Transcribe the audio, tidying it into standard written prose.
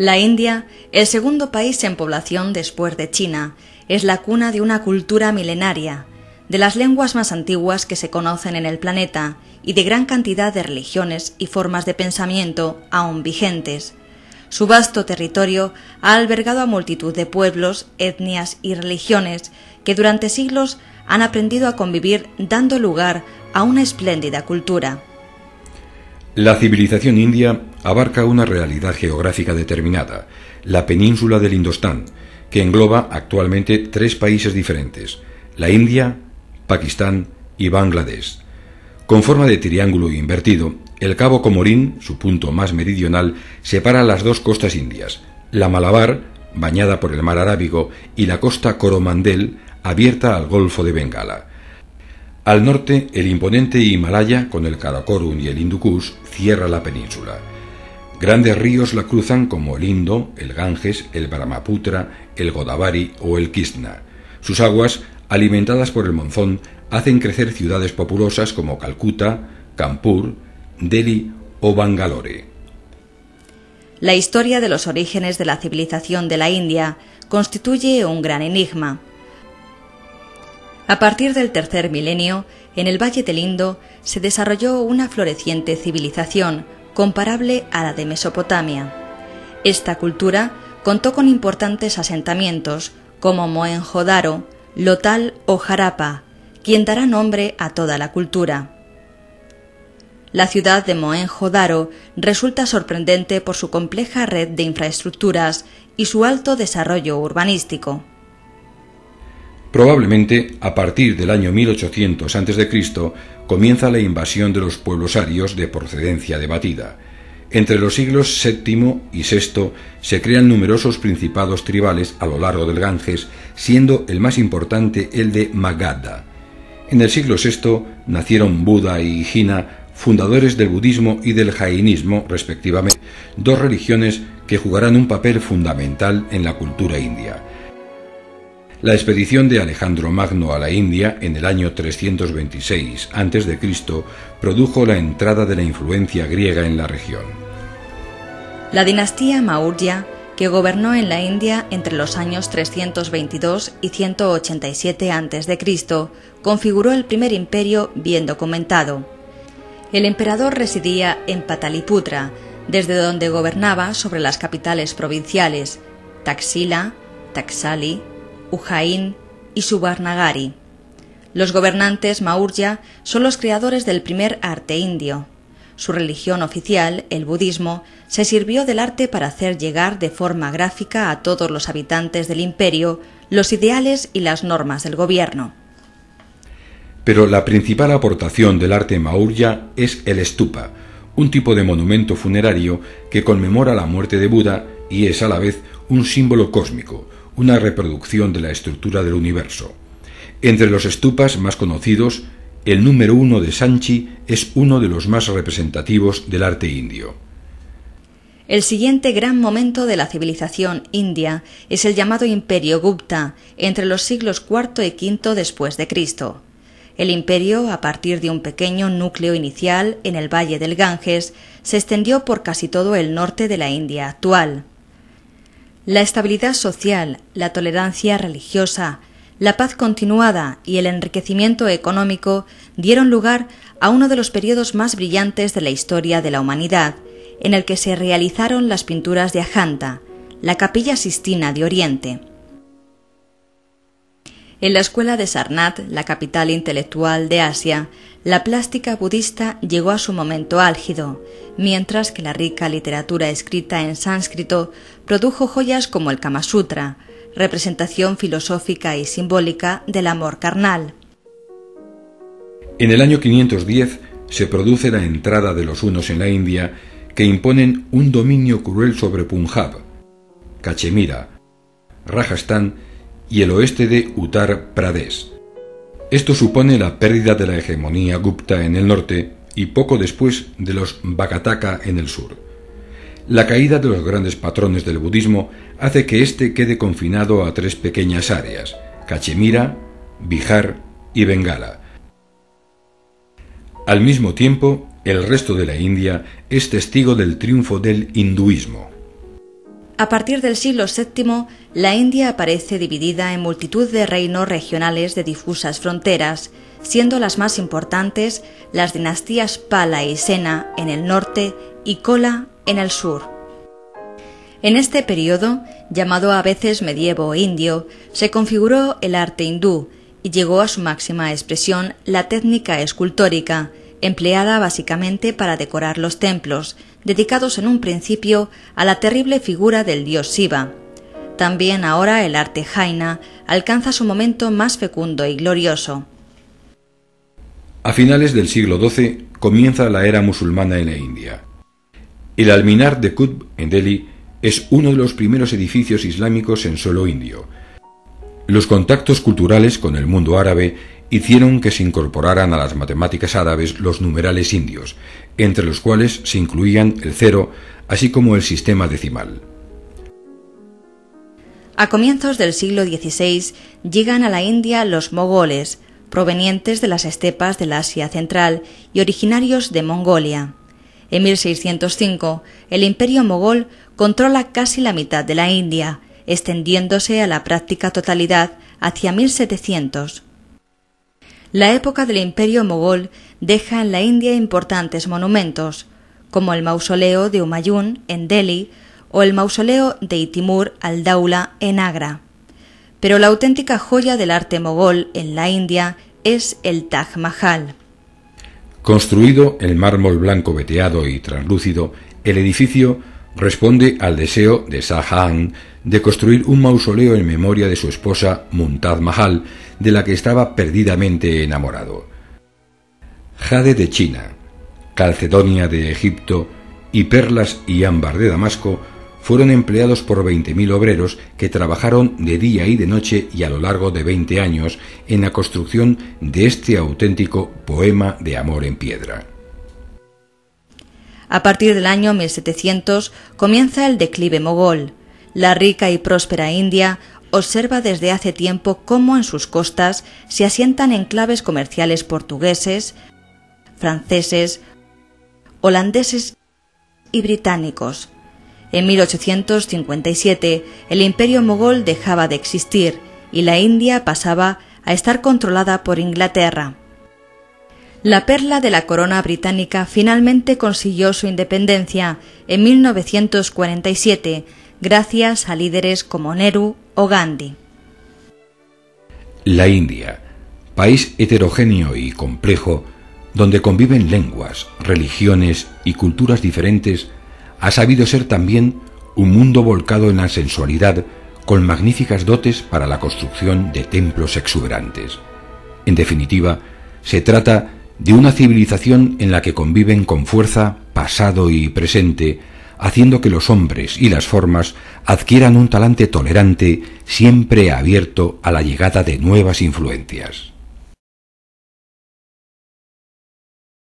La India, el segundo país en población después de China, es la cuna de una cultura milenaria, de las lenguas más antiguas que se conocen en el planeta y de gran cantidad de religiones y formas de pensamiento aún vigentes. Su vasto territorio ha albergado a multitud de pueblos, etnias y religiones que durante siglos han aprendido a convivir dando lugar a una espléndida cultura. La civilización india abarca una realidad geográfica determinada, la península del Indostán, que engloba actualmente 3 países diferentes, la India, Pakistán y Bangladesh. Con forma de triángulo invertido, el cabo Comorín, su punto más meridional, separa las 2 costas indias, la Malabar, bañada por el mar Arábigo, y la costa Coromandel, abierta al Golfo de Bengala. Al norte, el imponente Himalaya, con el Karakorum y el Hindu Kush, cierra la península. Grandes ríos la cruzan como el Indo, el Ganges, el Brahmaputra, el Godavari o el Krishna. Sus aguas, alimentadas por el monzón, hacen crecer ciudades populosas como Calcuta, Kanpur, Delhi o Bangalore. La historia de los orígenes de la civilización de la India constituye un gran enigma. A partir del tercer milenio, en el Valle del Indo se desarrolló una floreciente civilización comparable a la de Mesopotamia. Esta cultura contó con importantes asentamientos como Mohenjo-Daro, Lothal o Harappa, quien dará nombre a toda la cultura. La ciudad de Mohenjo-Daro resulta sorprendente por su compleja red de infraestructuras y su alto desarrollo urbanístico. Probablemente, a partir del año 1800 a.C., comienza la invasión de los pueblos arios de procedencia debatida. Entre los siglos VII y VI se crean numerosos principados tribales a lo largo del Ganges, siendo el más importante el de Magadha. En el siglo VI nacieron Buda y Hina, fundadores del budismo y del jainismo, respectivamente, 2 religiones que jugarán un papel fundamental en la cultura india. La expedición de Alejandro Magno a la India en el año 326 a.C. produjo la entrada de la influencia griega en la región. La dinastía Maurya, que gobernó en la India entre los años 322 y 187 a.C., configuró el primer imperio bien documentado. El emperador residía en Pataliputra, desde donde gobernaba sobre las capitales provinciales Taxila, Taxali, Ujjain y Subarnagari. Los gobernantes Maurya son los creadores del primer arte indio. Su religión oficial, el budismo, se sirvió del arte para hacer llegar de forma gráfica a todos los habitantes del imperio los ideales y las normas del gobierno. Pero la principal aportación del arte Maurya es el stupa, un tipo de monumento funerario que conmemora la muerte de Buda y es a la vez un símbolo cósmico, una reproducción de la estructura del universo. Entre los stupas más conocidos, el número 1 de Sanchi es uno de los más representativos del arte indio. El siguiente gran momento de la civilización india es el llamado Imperio Gupta, entre los siglos IV y V después de Cristo. El imperio, a partir de un pequeño núcleo inicial en el valle del Ganges, se extendió por casi todo el norte de la India actual. La estabilidad social, la tolerancia religiosa, la paz continuada y el enriquecimiento económico dieron lugar a uno de los periodos más brillantes de la historia de la humanidad, en el que se realizaron las pinturas de Ajanta, la Capilla Sistina de Oriente. En la escuela de Sarnath, la capital intelectual de Asia, la plástica budista llegó a su momento álgido, mientras que la rica literatura escrita en sánscrito produjo joyas como el Kama Sutra, representación filosófica y simbólica del amor carnal. En el año 510 se produce la entrada de los hunos en la India, que imponen un dominio cruel sobre Punjab, Cachemira, Rajasthan y el oeste de Uttar Pradesh. Esto supone la pérdida de la hegemonía Gupta en el norte y poco después de los Bhagataka en el sur. La caída de los grandes patrones del budismo hace que éste quede confinado a 3 pequeñas áreas, Cachemira, Bihar y Bengala. Al mismo tiempo, el resto de la India es testigo del triunfo del hinduismo. A partir del siglo VII, la India aparece dividida en multitud de reinos regionales de difusas fronteras, siendo las más importantes las dinastías Pala y Sena en el norte y Chola en el sur. En este periodo, llamado a veces medievo indio, se configuró el arte hindú y llegó a su máxima expresión la técnica escultórica, empleada básicamente para decorar los templos, dedicados en un principio a la terrible figura del dios Shiva. También ahora el arte jaina alcanza su momento más fecundo y glorioso. A finales del siglo XII comienza la era musulmana en la India. El Alminar de Qutb en Delhi es uno de los primeros edificios islámicos en suelo indio. Los contactos culturales con el mundo árabe hicieron que se incorporaran a las matemáticas árabes los numerales indios, entre los cuales se incluían el cero, así como el sistema decimal. A comienzos del siglo XVI llegan a la India los mogoles, provenientes de las estepas del Asia Central y originarios de Mongolia. En 1605, el imperio mogol controla casi la mitad de la India, extendiéndose a la práctica totalidad hacia 1700. La época del imperio mogol deja en la India importantes monumentos, como el mausoleo de Humayun en Delhi o el mausoleo de Timur al-Daula en Agra. Pero la auténtica joya del arte mogol en la India es el Taj Mahal. Construido en mármol blanco veteado y translúcido, el edificio responde al deseo de Shah Jahan de construir un mausoleo en memoria de su esposa Mumtaz Mahal, de la que estaba perdidamente enamorado. Jade de China, calcedonia de Egipto y perlas y ámbar de Damasco fueron empleados por 20.000 obreros que trabajaron de día y de noche y a lo largo de 20 años en la construcción de este auténtico poema de amor en piedra. A partir del año 1700 comienza el declive mogol. La rica y próspera India observa desde hace tiempo cómo en sus costas se asientan enclaves comerciales portugueses, franceses, holandeses y británicos. En 1857 el imperio mogol dejaba de existir y la India pasaba a estar controlada por Inglaterra. La perla de la corona británica finalmente consiguió su independencia en 1947 gracias a líderes como Nehru o Gandhi. La India, país heterogéneo y complejo, donde conviven lenguas, religiones y culturas diferentes, ha sabido ser también un mundo volcado en la sensualidad, con magníficas dotes para la construcción de templos exuberantes. En definitiva, se trata de una civilización en la que conviven con fuerza pasado y presente, haciendo que los hombres y las formas adquieran un talante tolerante, siempre abierto a la llegada de nuevas influencias.